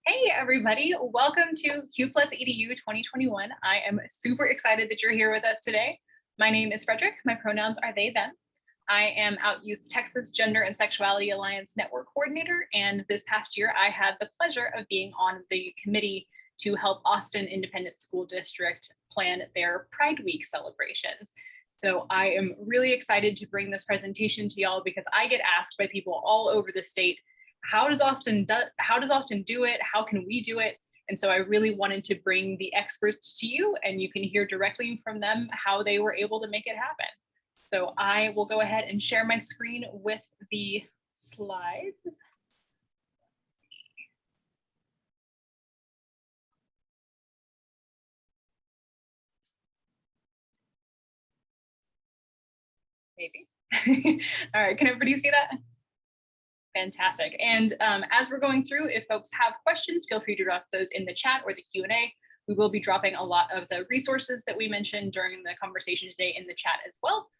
Hey everybody, welcome to Q Plus EDU 2021. I am super excited that you're here with us today. My name is Frederick, my pronouns are they, them. I am Out Youth's Texas Gender and Sexuality Alliance Network Coordinator, and this past year I had the pleasure of being on the committee to help Austin Independent School District plan their Pride Week celebrations. So I am really excited to bring this presentation to y'all because I get asked by people all over the state, how does Austin do it? How can we do it? And so I really wanted to bring the experts to you, and you can hear directly from them how they were able to make it happen. So I will go ahead and share my screen with the slides. Maybe. All right, can everybody see that? Fantastic. And as we're going through, if folks have questions, feel free to drop those in the chat or the Q&A. We will be dropping a lot of the resources that we mentioned during the conversation today in the chat as well.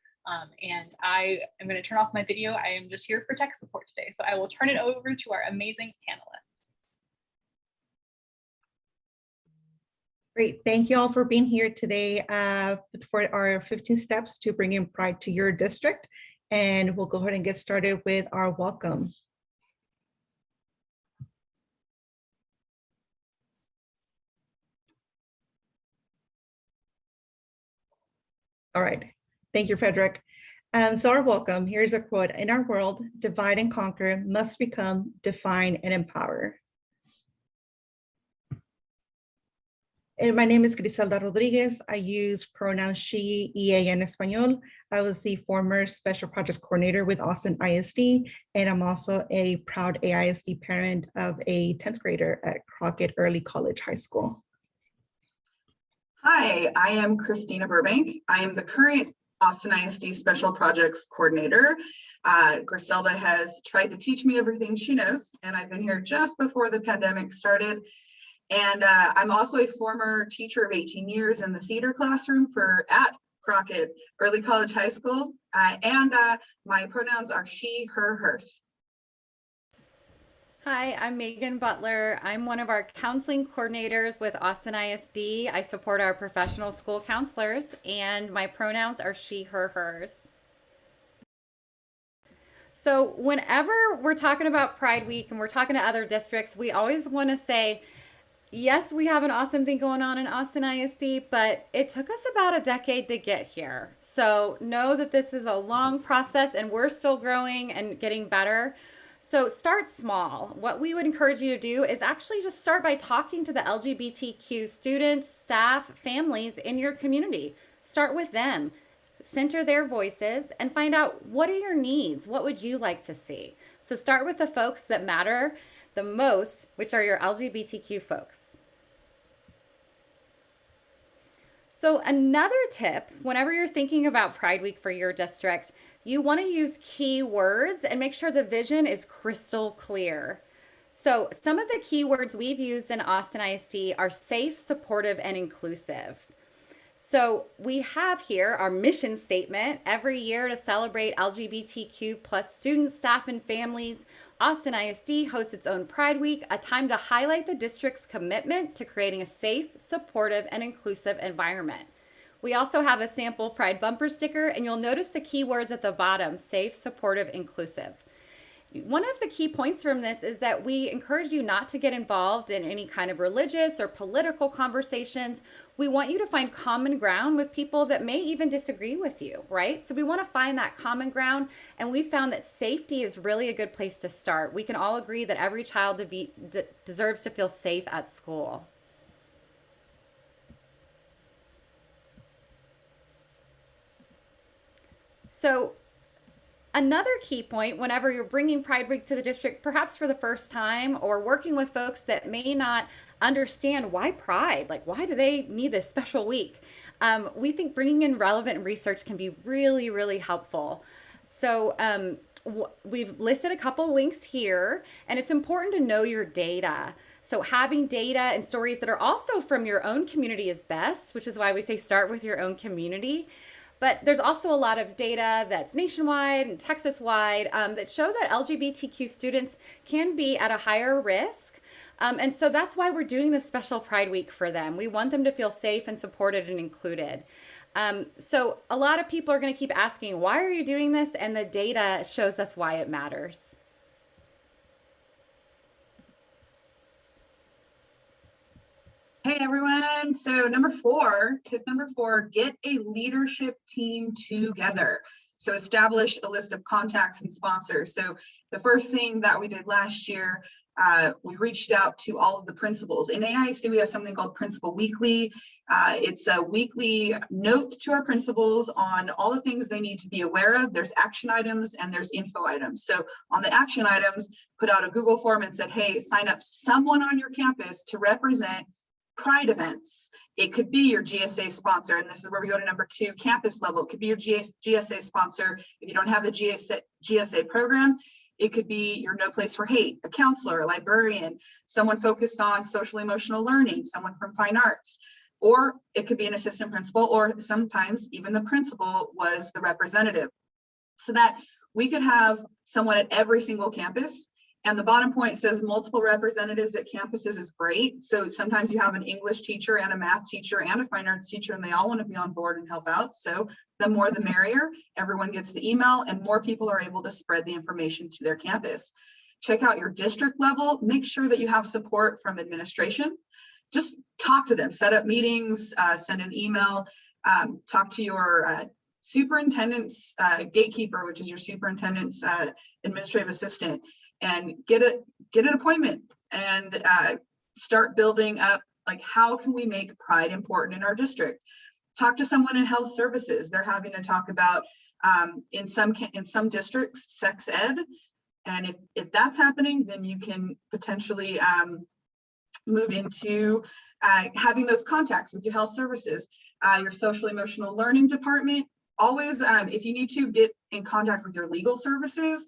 And I am going to turn off my video. I am just here for tech support today. So I will turn it over to our amazing panelists. Great, thank you all for being here today for our 15 steps to bringing pride to your district. And we'll go ahead and get started with our welcome. All right, thank you, Frederick. So our welcome, here's a quote: "In our world, divide and conquer must become define and empower." And my name is Griselda Rodriguez. I use pronouns she, ella, and español. I was the former special projects coordinator with Austin ISD, and I'm also a proud AISD parent of a 10th grader at Crockett Early College High School. Hi, I am Christina Burbank. I am the current Austin ISD Special Projects Coordinator. Griselda has tried to teach me everything she knows, and I've been here just before the pandemic started. And I'm also a former teacher of 18 years in the theater classroom at Crockett Early College High School. And my pronouns are she, her, hers. Hi, I'm Megan Butler. I'm one of our counseling coordinators with Austin ISD. I support our professional school counselors, and my pronouns are she, her, hers. So whenever we're talking about Pride Week and we're talking to other districts, we always want to say, yes, we have an awesome thing going on in Austin ISD, but it took us about a decade to get here. So know that this is a long process and we're still growing and getting better. So start small. What we would encourage you to do is actually just start by talking to the LGBTQ students, staff, families in your community. Start with them, center their voices, and find out, what are your needs? What would you like to see? So start with the folks that matter the most, which are your LGBTQ folks. So another tip, whenever you're thinking about Pride Week for your district, you want to use keywords and make sure the vision is crystal clear. So some of the keywords we've used in Austin ISD are safe, supportive, and inclusive. So we have here our mission statement: every year to celebrate LGBTQ plus students, staff, and families, Austin ISD hosts its own Pride Week, a time to highlight the district's commitment to creating a safe, supportive, and inclusive environment. We also have a sample Pride bumper sticker, and you'll notice the keywords at the bottom: safe, supportive, inclusive. One of the key points from this is that we encourage you not to get involved in any kind of religious or political conversations. We want you to find common ground with people that may even disagree with you, right? So we want to find that common ground, and we found that safety is really a good place to start. We can all agree that every child deserves to feel safe at school. So another key point, whenever you're bringing Pride Week to the district, perhaps for the first time, or working with folks that may not understand why Pride, like why do they need this special week? We think bringing in relevant research can be really, really helpful. So we've listed a couple links here, and it's important to know your data. So having data and stories that are also from your own community is best, which is why we say start with your own community. But there's also a lot of data that's nationwide and Texas-wide that show that LGBTQ students can be at a higher risk And so that's why we're doing this special Pride Week for them. We want them to feel safe and supported and included. So a lot of people are going to keep asking, why are you doing this? And the data shows us why it matters. Hey everyone. So tip number four, get a leadership team together. So establish a list of contacts and sponsors. So the first thing that we did last year, we reached out to all of the principals. In AISD, we have something called Principal Weekly. It's a weekly note to our principals on all the things they need to be aware of. There's action items and there's info items. So on the action items, put out a Google form and said, hey, sign up someone on your campus to represent Pride events. It could be your GSA sponsor, and this is where we go to number two, campus level. It could be your GSA sponsor. If you don't have the GSA program, it could be your No Place for Hate, a counselor, a librarian, someone focused on social emotional learning, someone from fine arts, or it could be an assistant principal, or sometimes even the principal was the representative. So that we could have someone at every single campus. And the bottom point says multiple representatives at campuses is great. So sometimes you have an English teacher and a math teacher and a fine arts teacher, and they all want to be on board and help out. So the more the merrier. Everyone gets the email and more people are able to spread the information to their campus. Check out your district level. Make sure that you have support from administration. Just talk to them, set up meetings, send an email, talk to your superintendent's gatekeeper, which is your superintendent's administrative assistant, and get an appointment and start building up, like, how can we make Pride important in our district? Talk to someone in health services. They're having to talk about in some districts sex ed, and if that's happening, then you can potentially move into having those contacts with your health services, your social emotional learning department. Always, if you need to, get in contact with your legal services.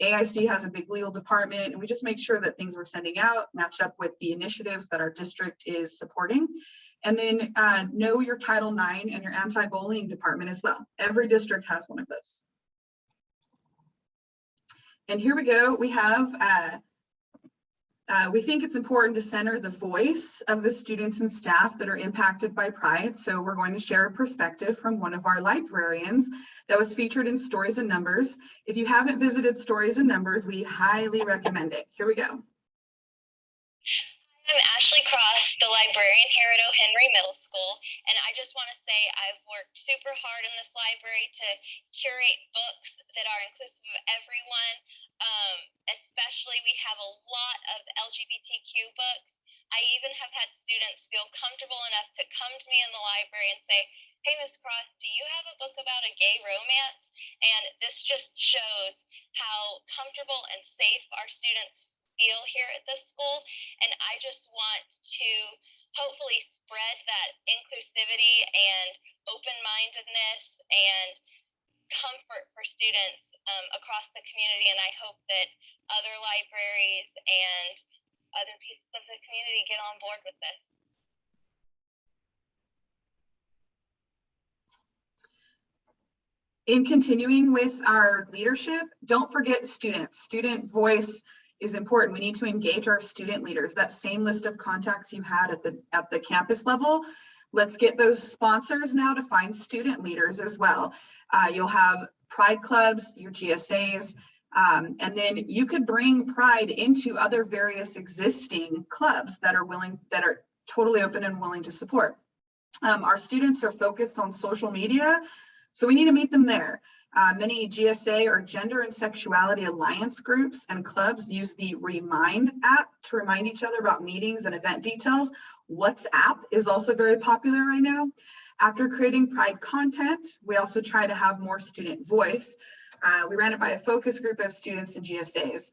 AISD has a big legal department, and we just make sure that things we're sending out match up with the initiatives that our district is supporting. And then know your Title IX and your anti-bullying department as well. Every district has one of those. And here we go. We have, we think it's important to center the voice of the students and staff that are impacted by Pride. So we're going to share a perspective from one of our librarians that was featured in Stories and Numbers. If you haven't visited Stories and Numbers, we highly recommend it. Here we go. I'm Ashley Cross, the librarian here at O'Henry Middle School, and I just want to say I've worked super hard in this library to curate books that are inclusive of everyone. Especially, we have a lot of LGBTQ books. I even have had students feel comfortable enough to come to me in the library and say, hey, Ms. Cross, do you have a book about a gay romance? And this just shows how comfortable and safe our students feel here at this school, and I just want to hopefully spread that inclusivity and open-mindedness and comfort for students across the community, and I hope that other libraries and other pieces of the community get on board with this. In continuing with our leadership, don't forget students. Student voice is important. We need to engage our student leaders. That same list of contacts you had at the campus level, let's get those sponsors now to find student leaders as well. You'll have Pride clubs, your GSAs, and then you could bring Pride into other various existing clubs that are totally open and willing to support. Our students are focused on social media, so we need to meet them there. Many GSA or gender and sexuality alliance groups and clubs use the Remind app to remind each other about meetings and event details. WhatsApp is also very popular right now. After creating Pride content, we also try to have more student voice. We ran it by a focus group of students and GSAs.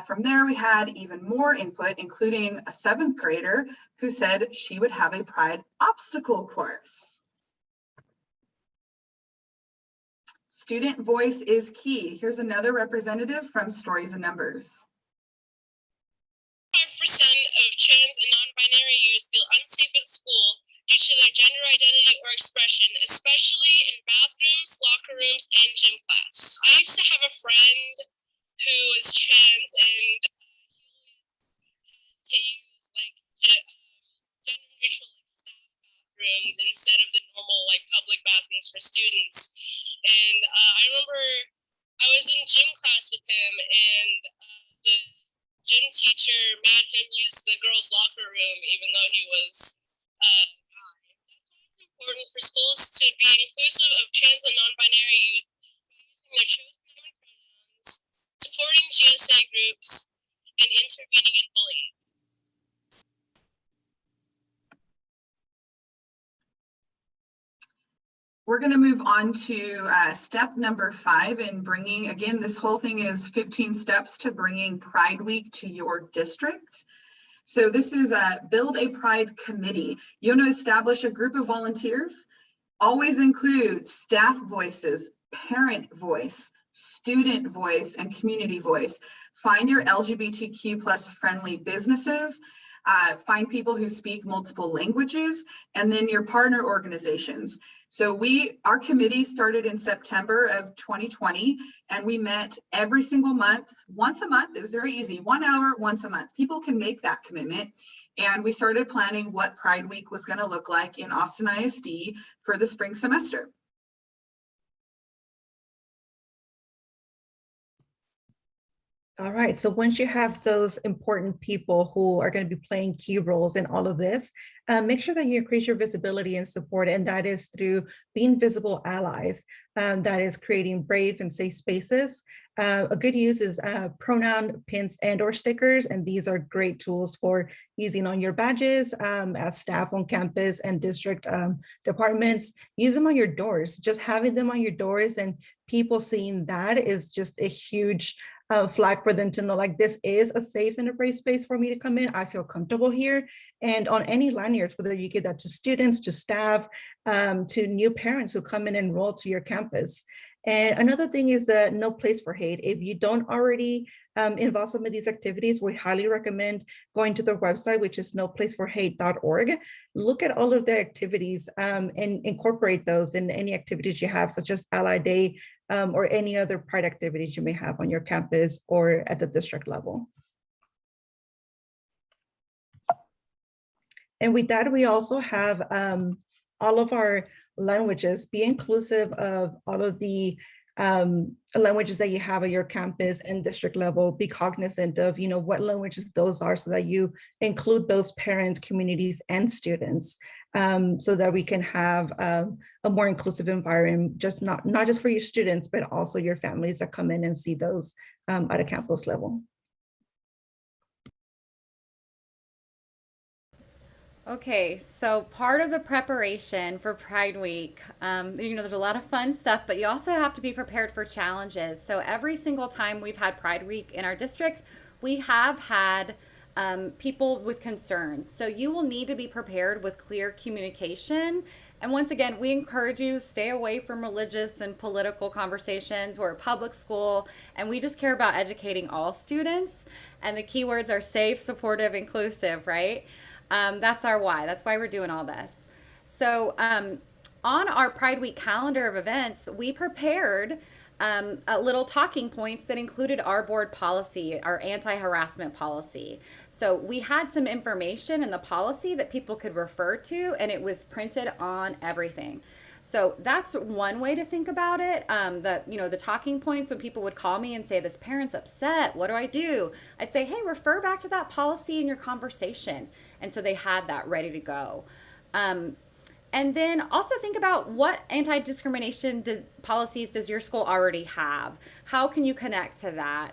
From there, we had even more input, including a 7th grader who said she would have a Pride obstacle course. Student voice is key. Here's another representative from Stories and Numbers. 5% of trans and non-binary youth feel unsafe at school due to their gender identity or expression, especially in bathrooms, locker rooms, and gym class. I used to have a friend who was trans, and he always had to use like gender neutral like staff bathrooms instead of the normal like public bathrooms for students. And I remember I was in gym class with him, and the gym teacher made him use the girls' locker room, even though he was guy. That's why it's important for schools to be inclusive of trans and non-binary youth by using their chosen name and pronouns, supporting GSA groups, and intervening in bullying. We're going to move on to step number 5 and bringing, again, this whole thing is 15 steps to bringing Pride Week to your district. So this is build a Pride committee. You want to establish a group of volunteers. Always include staff voices, parent voice, student voice, and community voice. Find your LGBTQ plus friendly businesses. Find people who speak multiple languages, and then your partner organizations. So our committee started in September of 2020, and we met every single month, once a month. It was very easy, 1 hour, once a month. People can make that commitment. And we started planning what Pride Week was going to look like in Austin ISD for the spring semester. All right, so once you have those important people who are going to be playing key roles in all of this, make sure that you increase your visibility and support, and that is through being visible allies. That is creating brave and safe spaces. A good use is pronoun pins and/or stickers, and these are great tools for using on your badges as staff on campus and district departments. Use them on your doors. Just having them on your doors and people seeing that is just a huge flag for them to know, like, this is a safe and a brave space for me to come in. I feel comfortable here. And on any lanyards, whether you give that to students, to staff, to new parents who come in and enroll to your campus. And another thing is that no place for hate. If you don't already involve some of these activities, we highly recommend going to their website, which is noplaceforhate.org. Look at all of the activities and incorporate those in any activities you have, such as Ally Day, or any other Pride activities you may have on your campus or at the district level. And with that, we also have all of our languages. Be inclusive of all of the languages that you have at your campus and district level. Be cognizant of, what languages those are, so that you include those parents, communities, and students, so that we can have a more inclusive environment, just not just for your students, but also your families that come in and see those at a campus level. Okay, so part of the preparation for Pride Week, there's a lot of fun stuff, but you also have to be prepared for challenges. So every single time we've had Pride Week in our district, we have had people with concerns. So you will need to be prepared with clear communication. And once again, we encourage you, stay away from religious and political conversations. We're a public school, and we just care about educating all students. And the keywords are safe, supportive, inclusive, right? That's our why. That's why we're doing all this. So on our Pride Week calendar of events, we prepared little talking points that included our board policy, our anti-harassment policy. So we had some information in the policy that people could refer to, and it was printed on everything. So that's one way to think about it. The talking points, when people would call me and say, this parent's upset, what do I do? I'd say, hey, refer back to that policy in your conversation. And so they had that ready to go. And then also think about, what anti-discrimination policies does your school already have? How can you connect to that?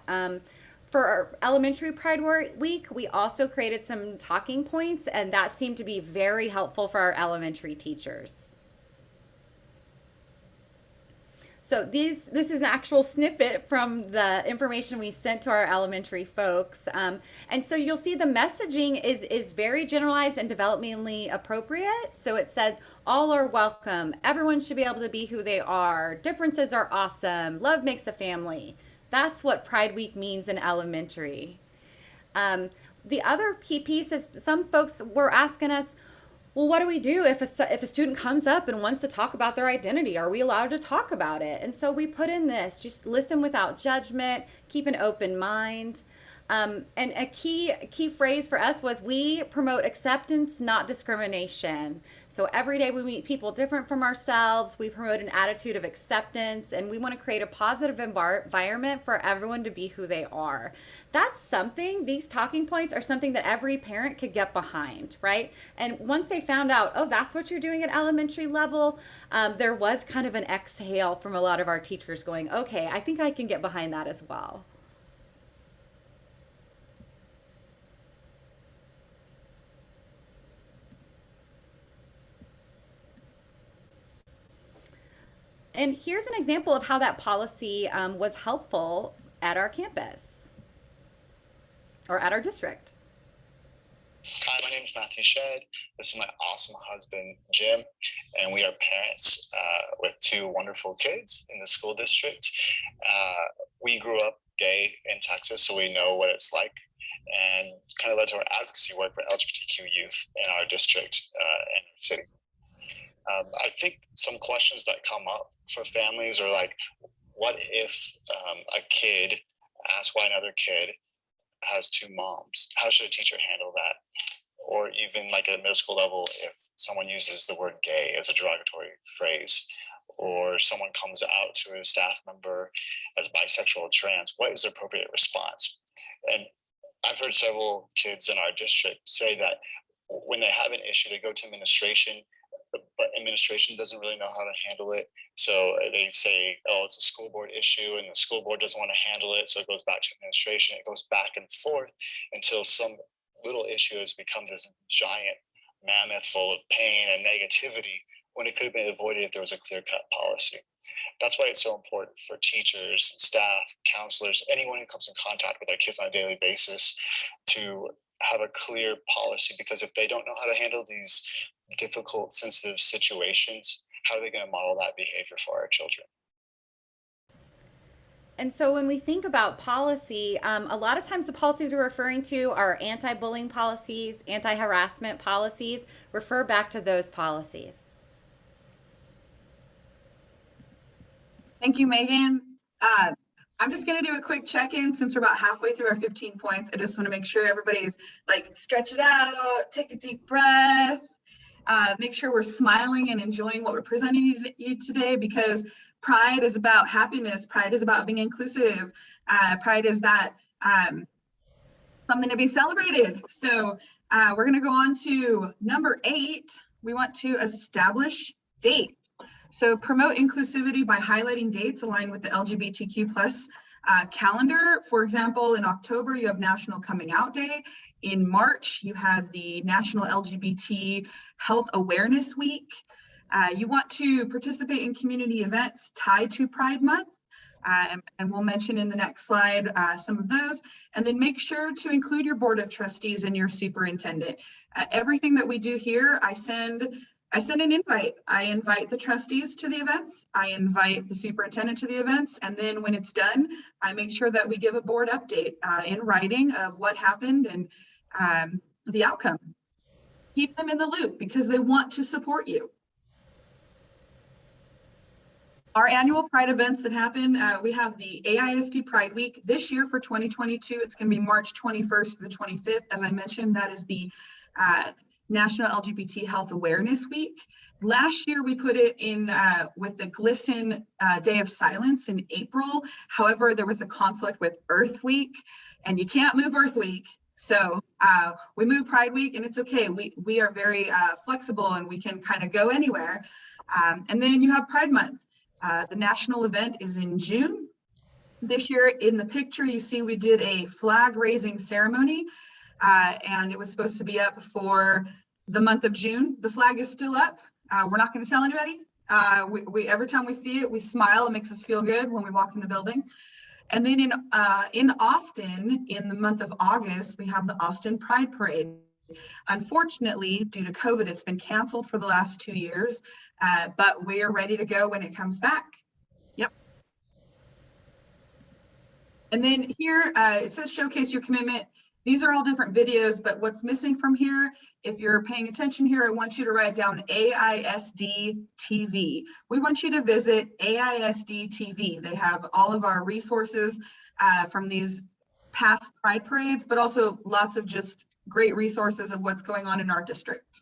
For our elementary Pride Week, we also created some talking points, and that seemed to be very helpful for our elementary teachers. So this is an actual snippet from the information we sent to our elementary folks. And so you'll see the messaging is very generalized and developmentally appropriate. So it says, all are welcome. Everyone should be able to be who they are. Differences are awesome. Love makes a family. That's what Pride Week means in elementary. The other key piece is, some folks were asking us, well, what do we do if a student comes up and wants to talk about their identity? Are we allowed to talk about it? And so we put in this, just listen without judgment, keep an open mind. And a key phrase for us was we promote acceptance, not discrimination. So every day we meet people different from ourselves. We promote an attitude of acceptance, and we want to create a positive environment for everyone to be who they are. That's something, these talking points are something that every parent could get behind, right? And once they found out, oh, that's what you're doing at elementary level, there was kind of an exhale from a lot of our teachers going, okay, I think I can get behind that as well. And here's an example of how that policy was helpful at our campus or at our district. Hi, my name is Matthew Shedd. This is my awesome husband, Jim, and we are parents with two wonderful kids in the school district. We grew up gay in Texas, so we know what it's like, and kind of led to our advocacy work for LGBTQ youth in our district and our city. I think some questions that come up for families are like, what if a kid asks why another kid has two moms? How should a teacher handle that? Or even like at a middle school level, if someone uses the word gay as a derogatory phrase, or someone comes out to a staff member as bisexual or trans, what is the appropriate response? And I've heard several kids in our district say that when they have an issue, they go to administration, but administration doesn't really know how to handle it. So they say, oh, it's a school board issue, and the school board doesn't want to handle it. So it goes back to administration. It goes back and forth until some little issue has become this giant mammoth full of pain and negativity when it could have been avoided if there was a clear-cut policy. That's why it's so important for teachers, staff, counselors, anyone who comes in contact with their kids on a daily basis to have a clear policy, because if they don't know how to handle these difficult, sensitive situations, how are they going to model that behavior for our children? And so when we think about policy, a lot of times the policies we're referring to are anti-bullying policies, anti-harassment policies. Refer back to those policies. Thank you, Megan. I'm just going to do a quick check-in since we're about halfway through our 15 points. I just want to make sure everybody's like stretch it out, take a deep breath, make sure we're smiling and enjoying what we're presenting you today, because pride is about happiness. Pride is about being inclusive. Pride is that something to be celebrated. So we're going to go on to number 8. We want to establish dates. So promote inclusivity by highlighting dates aligned with the LGBTQ plus calendar. For example, in October, you have National Coming Out Day. In March, you have the National LGBT Health Awareness Week. You want to participate in community events tied to Pride Month. And we'll mention in the next slide some of those. And then make sure to include your board of trustees and your superintendent. Everything that we do here, I send an invite. I invite the trustees to the events. I invite the superintendent to the events. And then when it's done, I make sure that we give a board update in writing of what happened and the outcome. Keep them in the loop because they want to support you. Our annual Pride events that happen, we have the AISD Pride Week this year for 2022. It's going to be March 21st to the 25th. As I mentioned, that is the National LGBT Health Awareness Week. Last year, we put it in with the GLSEN Day of Silence in April. However, there was a conflict with Earth Week, and you can't move Earth Week. So we moved Pride Week, and it's okay. We are very flexible, and we can kind of go anywhere. And then you have Pride Month. The national event is in June. This year, in the picture, you see we did a flag raising ceremony. And it was supposed to be up for the month of June. The flag is still up. We're not going to tell anybody. We every time we see it, we smile. It makes us feel good when we walk in the building. And then in Austin, in the month of August, we have the Austin Pride Parade. Unfortunately, due to COVID, it's been canceled for the last 2 years, but we are ready to go when it comes back. Yep. And then here, it says showcase your commitment. These are all different videos, but what's missing from here, if you're paying attention here, I want you to write down AISD TV. We want you to visit AISD TV. They have all of our resources from these past Pride parades, but also lots of just great resources of what's going on in our district.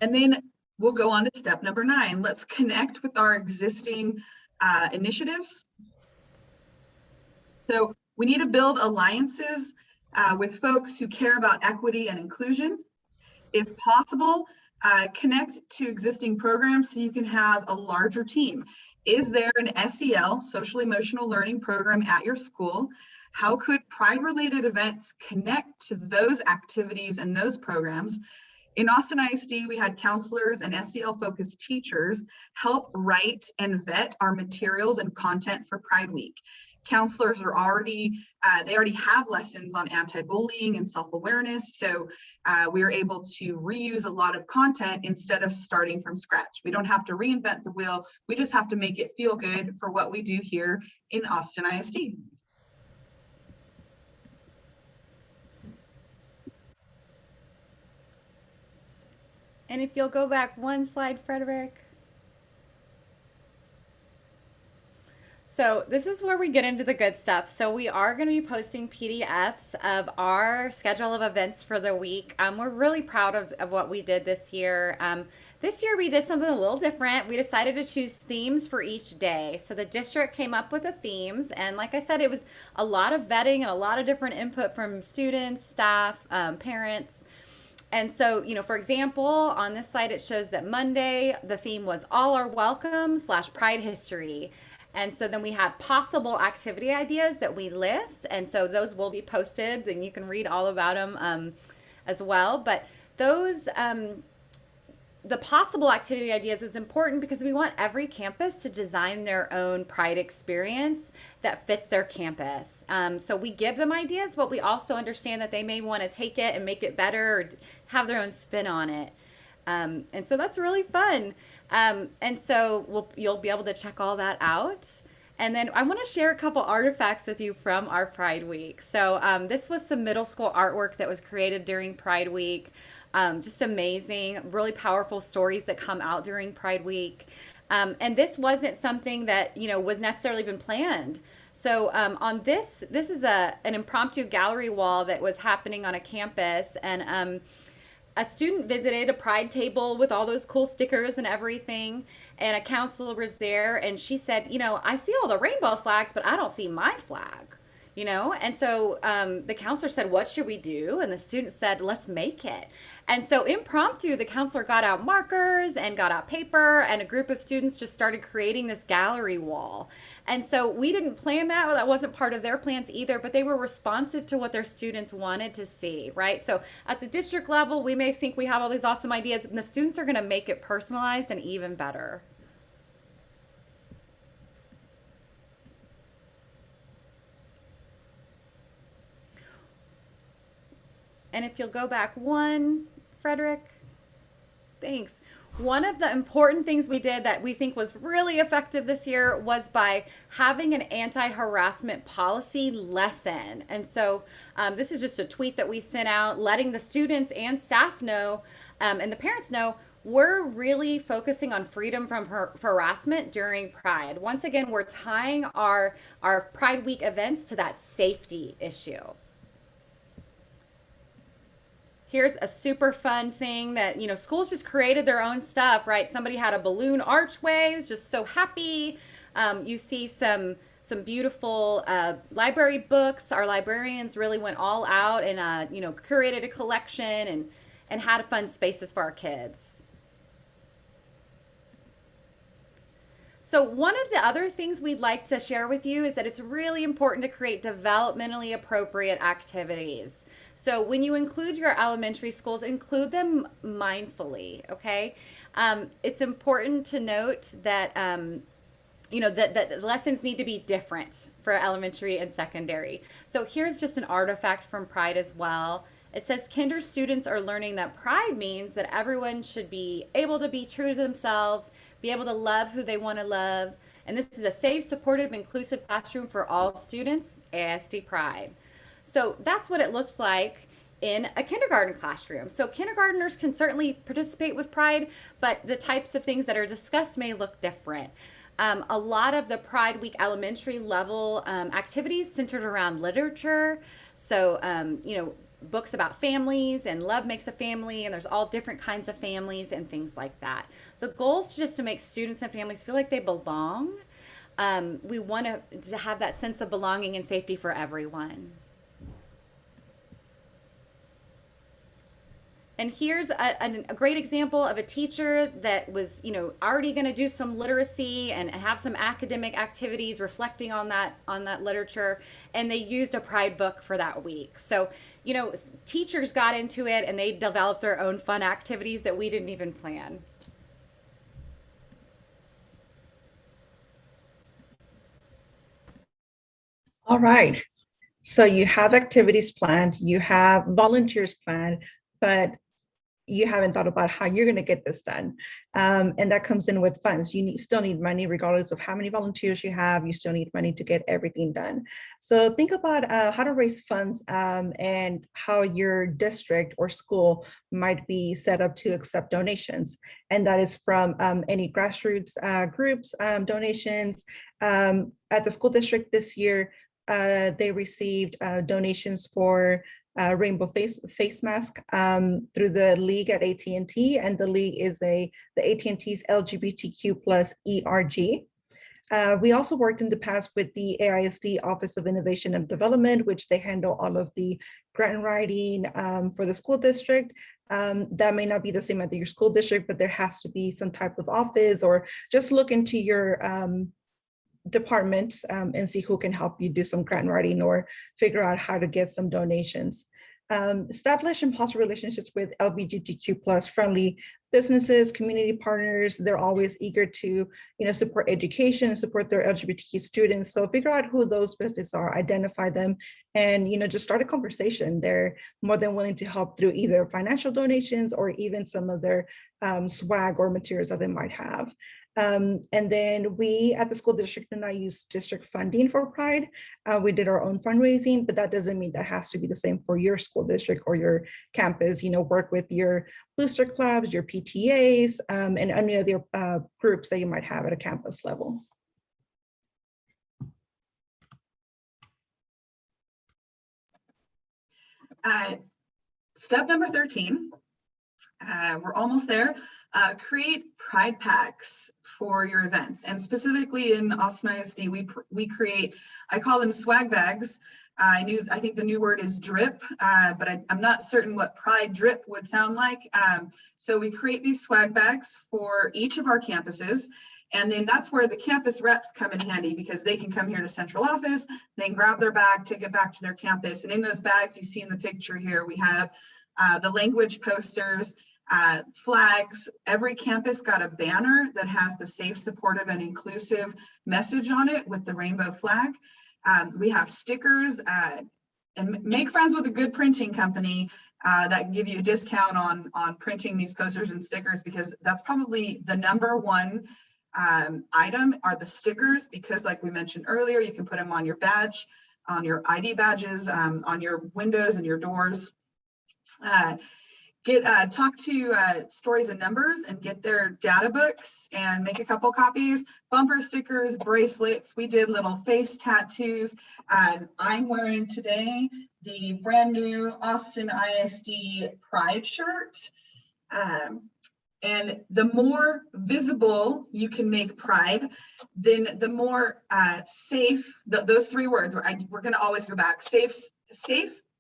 And then we'll go on to step number 9. Let's connect with our existing initiatives. So we need to build alliances with folks who care about equity and inclusion. If possible, connect to existing programs so you can have a larger team. Is there an SEL, social emotional learning program at your school? How could Pride-related events connect to those activities and those programs? In Austin ISD, we had counselors and SEL-focused teachers help write and vet our materials and content for Pride Week. Counselors are already, they already have lessons on anti-bullying and self-awareness, so we are able to reuse a lot of content instead of starting from scratch. We don't have to reinvent the wheel, we just have to make it feel good for what we do here in Austin ISD. And if you'll go back one slide, Frederick. So this is where we get into the good stuff. So we are going to be posting PDFs of our schedule of events for the week. We're really proud of what we did this year. This year we did something a little different. We decided to choose themes for each day. So the district came up with the themes. And like I said, it was a lot of vetting and a lot of different input from students, staff, parents. And so, you know, for example, on this slide, it shows that Monday, the theme was All Are Welcome / Pride History. And so then we have possible activity ideas that we list. And so those will be posted and you can read all about them as well. But those, the possible activity ideas was important because we want every campus to design their own Pride experience that fits their campus. So we give them ideas, but we also understand that they may want to take it and make it better or have their own spin on it. And so that's really fun. And so you'll be able to check all that out. And then I want to share a couple artifacts with you from our Pride Week. So this was some middle school artwork that was created during Pride Week. Just amazing, really powerful stories that come out during Pride Week. And this wasn't something that, you know, was necessarily even planned. So on this is an impromptu gallery wall that was happening on a campus. And a student visited a Pride table with all those cool stickers and everything. And a counselor was there and she said, you know, I see all the rainbow flags, but I don't see my flag. You know, and so the counselor said, what should we do? And the student said, let's make it. And so impromptu, the counselor got out markers and got out paper, and a group of students just started creating this gallery wall. And so we didn't plan that. That wasn't part of their plans either, but they were responsive to what their students wanted to see, right? So at the district level, we may think we have all these awesome ideas, and the students are going to make it personalized and even better. And if you'll go back one, Frederick, thanks. One of the important things we did that we think was really effective this year was by having an anti-harassment policy lesson. And so this is just a tweet that we sent out letting the students and staff know and the parents know we're really focusing on freedom from harassment during Pride. Once again, we're tying our Pride Week events to that safety issue. Here's a super fun thing that, you know, schools just created their own stuff, right? Somebody had a balloon archway, was just so happy. You see some beautiful library books. Our librarians really went all out and, you know, curated a collection and had fun spaces for our kids. So one of the other things we'd like to share with you is that it's really important to create developmentally appropriate activities. So when you include your elementary schools, include them mindfully, okay? It's important to note that, you know, that lessons need to be different for elementary and secondary. So here's just an artifact from Pride as well. It says kinder students are learning that Pride means that everyone should be able to be true to themselves, be able to love who they want to love. And this is a safe, supportive, inclusive classroom for all students, ASD Pride. So that's what it looks like in a kindergarten classroom. So kindergartners can certainly participate with Pride, but the types of things that are discussed may look different. A lot of the Pride Week elementary level activities centered around literature. So, books about families and love makes a family, and there's all different kinds of families and things like that. The goal is just to make students and families feel like they belong. We want to have that sense of belonging and safety for everyone. And here's a great example of a teacher that was, already going to do some literacy and have some academic activities reflecting on that literature, and they used a Pride book for that week. So, teachers got into it and they developed their own fun activities that we didn't even plan. All right. So you have activities planned, you have volunteers planned, but you haven't thought about how you're going to get this done. And that comes in with funds. You still need money regardless of how many volunteers you have. You still need money to get everything done. So think about how to raise funds and how your district or school might be set up to accept donations. And that is from any grassroots groups, donations. At the school district this year, they received donations for rainbow face mask through the league at AT&T, and the league is the AT&T's LGBTQ plus ERG. We also worked in the past with the AISD Office of Innovation and Development, which they handle all of the grant writing for the school district. That may not be the same at your school district, but there has to be some type of office, or just look into your departments and see who can help you do some grant writing or figure out how to get some donations. Establish and foster relationships with LGBTQ plus friendly businesses, community partners. They're always eager to support education and support their LGBTQ students. So figure out who those businesses are, identify them, and just start a conversation. They're more than willing to help through either financial donations or even some of their swag or materials that they might have. And then we at the school district do not use district funding for Pride. We did our own fundraising, but that doesn't mean that has to be the same for your school district or your campus. Work with your booster clubs, your PTAs, and any other groups that you might have at a campus level. Step number 13, we're almost there. Create Pride packs for your events, and specifically in Austin ISD, we create, I call them swag bags. I think the new word is drip, but I'm not certain what Pride drip would sound like. So we create these swag bags for each of our campuses. And then that's where the campus reps come in handy, because they can come here to central office, then grab their bag, take it back to their campus. And in those bags you see in the picture here, we have the language posters, flags. Every campus got a banner that has the safe, supportive, and inclusive message on it with the rainbow flag. We have stickers, and make friends with a good printing company that can give you a discount on printing these posters and stickers, because that's probably the number one item are the stickers, because like we mentioned earlier, you can put them on your badge, on your ID badges, on your windows and your doors. Talk to Stories and Numbers and get their data books and make a couple copies. Bumper stickers, bracelets. We did little face tattoos. I'm wearing today the brand new Austin ISD Pride shirt. And the more visible you can make Pride, then the more safe, those three words, we're going to always go back. Safe,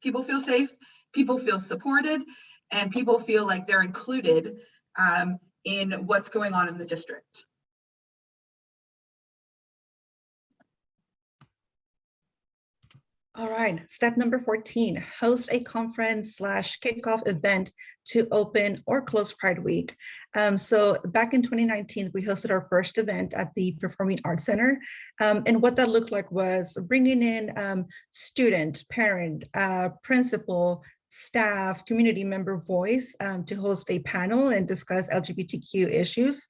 people feel supported, and people feel like they're included in what's going on in the district. All right, step number 14, host a conference / kickoff event to open or close Pride Week. So back in 2019, we hosted our first event at the Performing Arts Center. And what that looked like was bringing in student, parent, principal, staff, community member voice to host a panel and discuss LGBTQ issues.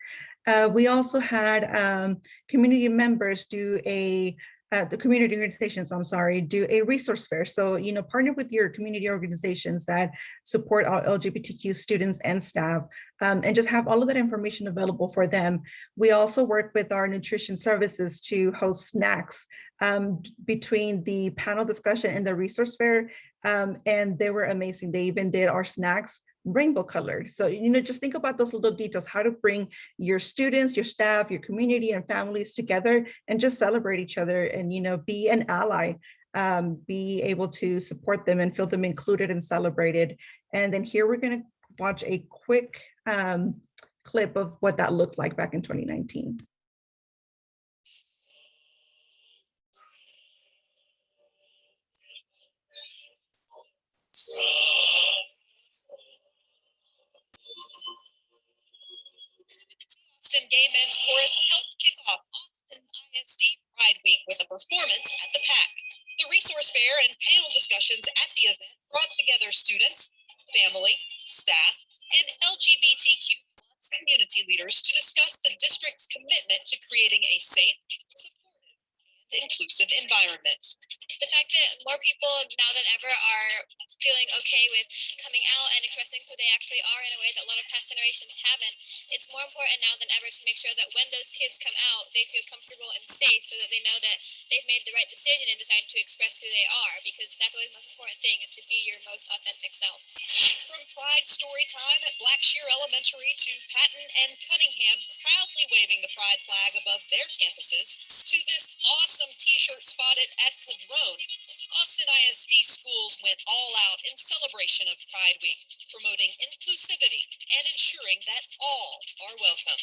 We also had community members do a the community organizations, I'm sorry, do a resource fair. So, partner with your community organizations that support all LGBTQ students and staff, and just have all of that information available for them. We also work with our nutrition services to host snacks between the panel discussion and the resource fair. And they were amazing. They even did our snacks rainbow colored. So, just think about those little details, how to bring your students, your staff, your community and families together and just celebrate each other and, be an ally, be able to support them and feel them included and celebrated. And then here we're going to watch a quick clip of what that looked like back in 2019. Austin Gay Men's Chorus helped kick off Austin ISD Pride Week with a performance at the PAC. The resource fair and panel discussions at the event brought together students, family, staff, and LGBTQ plus community leaders to discuss the district's commitment to creating a safe, supportive, and inclusive environment. The fact that more people now than ever are feeling okay with coming out and expressing who they actually are in a way that a lot of past generations haven't, it's more important now than ever to make sure that when those kids come out, they feel comfortable and safe so that they know that they've made the right decision in deciding to express who they are, because that's always the most important thing, is to be your most authentic self. From Pride Story Time at Blackshear Elementary to Patton and Cunningham proudly waving the Pride flag above their campuses, to this awesome t-shirt spotted at Padrone, Austin ISD schools went all out in celebration of Pride Week, promoting inclusivity and ensuring that all are welcome.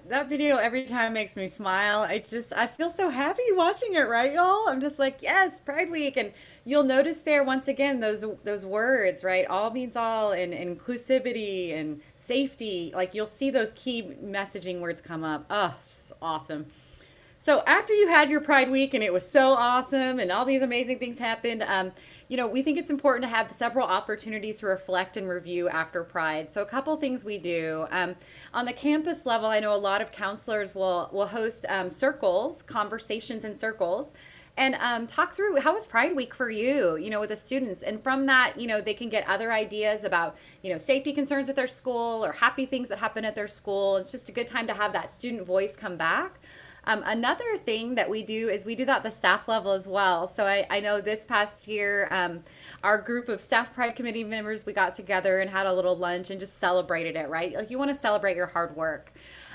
That video every time makes me smile. I feel so happy watching it, right, y'all? I'm just like, yes, Pride Week. And you'll notice there once again those words, right? All means all, and inclusivity and safety. Like, you'll see those key messaging words come up. Oh, it's just awesome. So after you had your Pride Week and it was so awesome and all these amazing things happened, we think it's important to have several opportunities to reflect and review after Pride. So a couple things we do. On the campus level, I know a lot of counselors will host circles, conversations in circles, and talk through how was Pride Week for you, with the students. And from that, they can get other ideas about, safety concerns at their school or happy things that happen at their school. It's just a good time to have that student voice come back. Another thing that we do is we do that at the staff level as well. So I know this past year, our group of staff Pride Committee members, we got together and had a little lunch and just celebrated it, right? Like, you want to celebrate your hard work.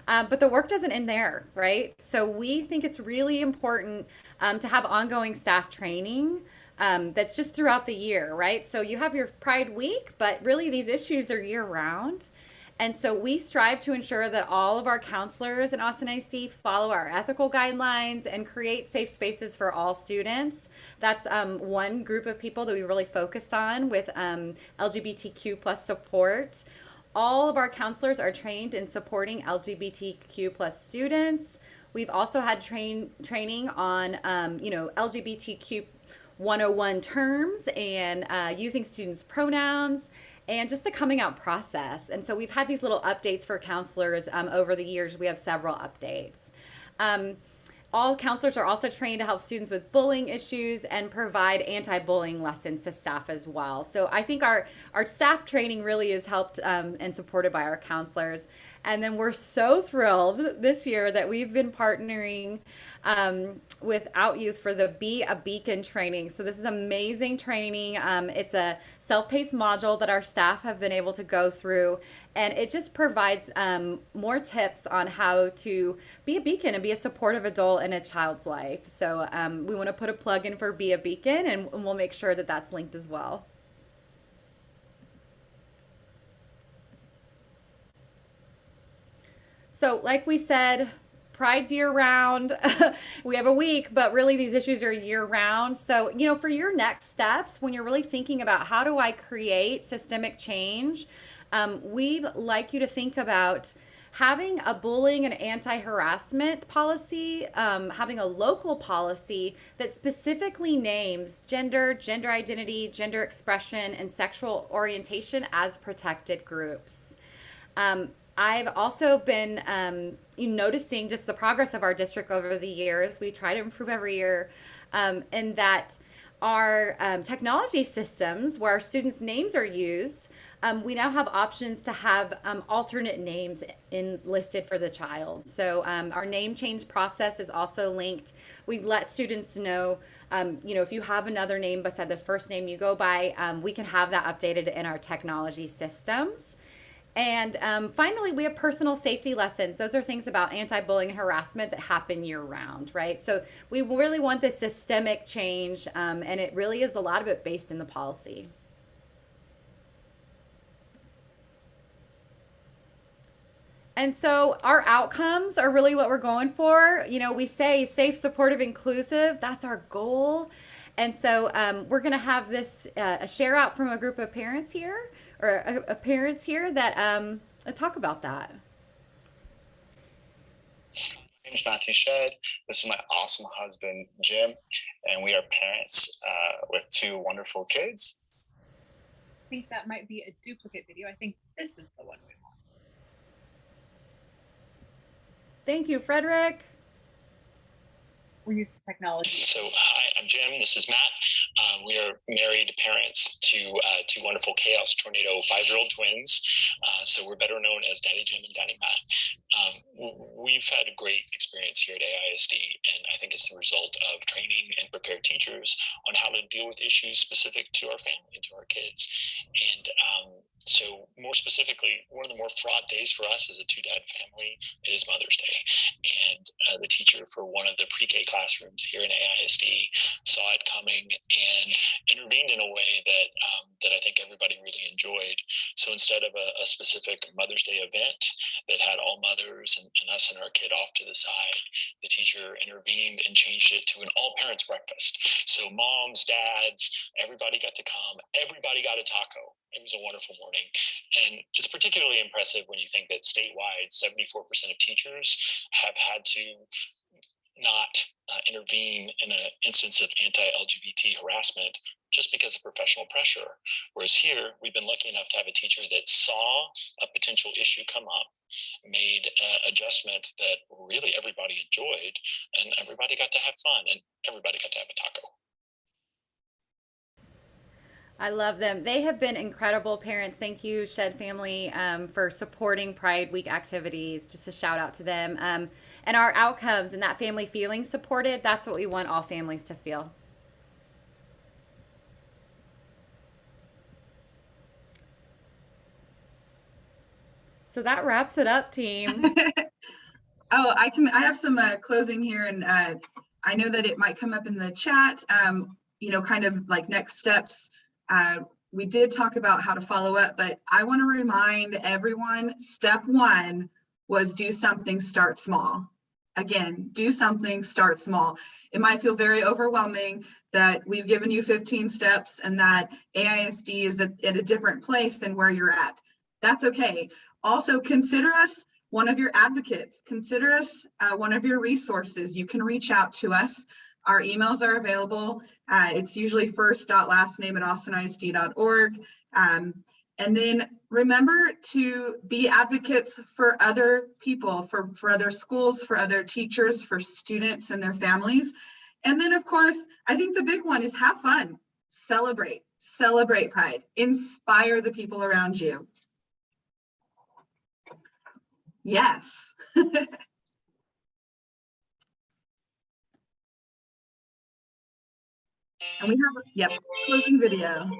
But the work doesn't end there, right? So we think it's really important to have ongoing staff training that's just throughout the year, right? So you have your Pride Week, but really these issues are year round. And so we strive to ensure that all of our counselors in Austin ISD follow our ethical guidelines and create safe spaces for all students. That's one group of people that we really focused on with LGBTQ plus support. All of our counselors are trained in supporting LGBTQ plus students. We've also had training on, LGBTQ 101 terms and using students' pronouns, and just the coming out process. And so we've had these little updates for counselors over the years. We have several updates. All counselors are also trained to help students with bullying issues and provide anti-bullying lessons to staff as well. So I think our staff training really is helped and supported by our counselors. And then we're so thrilled this year that we've been partnering with Out Youth for the Be a Beacon training. So this is amazing training. It's a self-paced module that our staff have been able to go through, and it just provides more tips on how to be a beacon and be a supportive adult in a child's life. So we want to put a plug in for Be a Beacon, and we'll make sure that that's linked as well. So like we said, Pride's year round. We have a week, but really these issues are year round. So, for your next steps, when you're really thinking about how do I create systemic change, we'd like you to think about having a bullying and anti-harassment policy, having a local policy that specifically names gender, gender identity, gender expression, and sexual orientation as protected groups. I've also been noticing just the progress of our district over the years. We try to improve every year, and that our technology systems where our students' names are used, we now have options to have alternate names listed for the child. So our name change process is also linked. We let students know, if you have another name beside the first name you go by, we can have that updated in our technology systems. And finally, we have personal safety lessons. Those are things about anti-bullying and harassment that happen year round, right? So we really want this systemic change, and it really is a lot of it based in the policy. And so our outcomes are really what we're going for. We say safe, supportive, inclusive. That's our goal. And so we're going to have this a share out from a group of parents here, or a parents here that talk about that. My name is Matthew Shedd. This is my awesome husband, Jim, and we are parents with two wonderful kids. I think that might be a duplicate video. I think this is the one we want. Thank you, Frederick. We use technology. So, hi, I'm Jim. This is Matt. We are married parents to two wonderful Chaos Tornado 5-year-old twins. So we're better known as Daddy Jim and Daddy Matt. We've had a great experience here at AISD, and I think it's the result of training and prepared teachers on how to deal with issues specific to our family and to our kids. And so more specifically, one of the more fraught days for us as a two-dad family is Mother's Day. And the teacher for one of the pre-K classrooms here in AISD saw it coming and intervened in a way that I think everybody really enjoyed. So instead of a specific Mother's Day event that had all mothers and us and our kid off to the side, the teacher intervened and changed it to an all-parents breakfast. So moms, dads, everybody got to come. Everybody got a taco. It was a wonderful morning. And it's particularly impressive when you think that statewide, 74% of teachers have had to not intervene in an instance of anti-LGBT harassment just because of professional pressure. Whereas here, we've been lucky enough to have a teacher that saw a potential issue come up, made an adjustment that really everybody enjoyed, and everybody got to have fun, and everybody got to have a taco. I love them. They have been incredible parents. Thank you, Shedd family, for supporting Pride Week activities. Just a shout out to them. And our outcomes and that family feeling supported, that's what we want all families to feel. So that wraps it up, team. Oh, I have some closing here, and I know that it might come up in the chat, kind of like next steps. We did talk about how to follow up, but I want to remind everyone, step one was do something, start small. Again, do something, start small. It might feel very overwhelming that we've given you 15 steps and that AISD is at a different place than where you're at. That's okay. Also, consider us one of your advocates. Consider us one of your resources. You can reach out to us. Our emails are available. It's usually first.lastname@austinisd.org. And then remember to be advocates for other people, for other schools, for other teachers, for students and their families. And then, of course, I think the big one is have fun, celebrate Pride, inspire the people around you. Yes. And we have, closing video.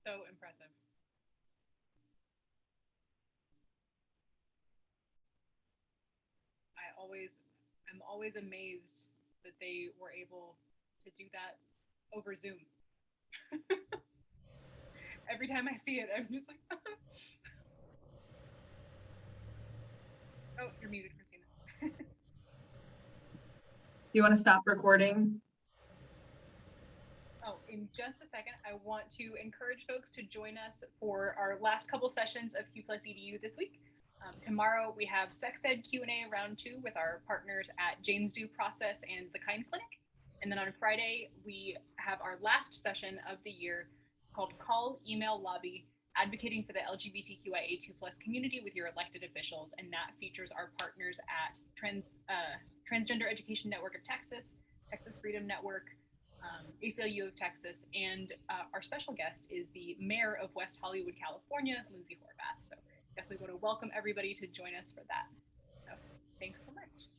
So impressive. I'm always amazed that they were able to do that over Zoom. Every time I see it, I'm just like, oh, you're muted, Christina. Do you want to stop recording? Oh, in just a second, I want to encourage folks to join us for our last couple sessions of Q Plus EDU this week. Tomorrow we have Sex Ed Q&A round 2 with our partners at Jane's Due Process and the Kind Clinic. And then on Friday, we have our last session of the year called Call, Email, Lobby, Advocating for the LGBTQIA2+ community with your elected officials. And that features our partners at Transgender Education Network of Texas, Texas Freedom Network, ACLU of Texas, and our special guest is the mayor of West Hollywood, California, Lindsay Horvath. So definitely want to welcome everybody to join us for that. So thanks so much.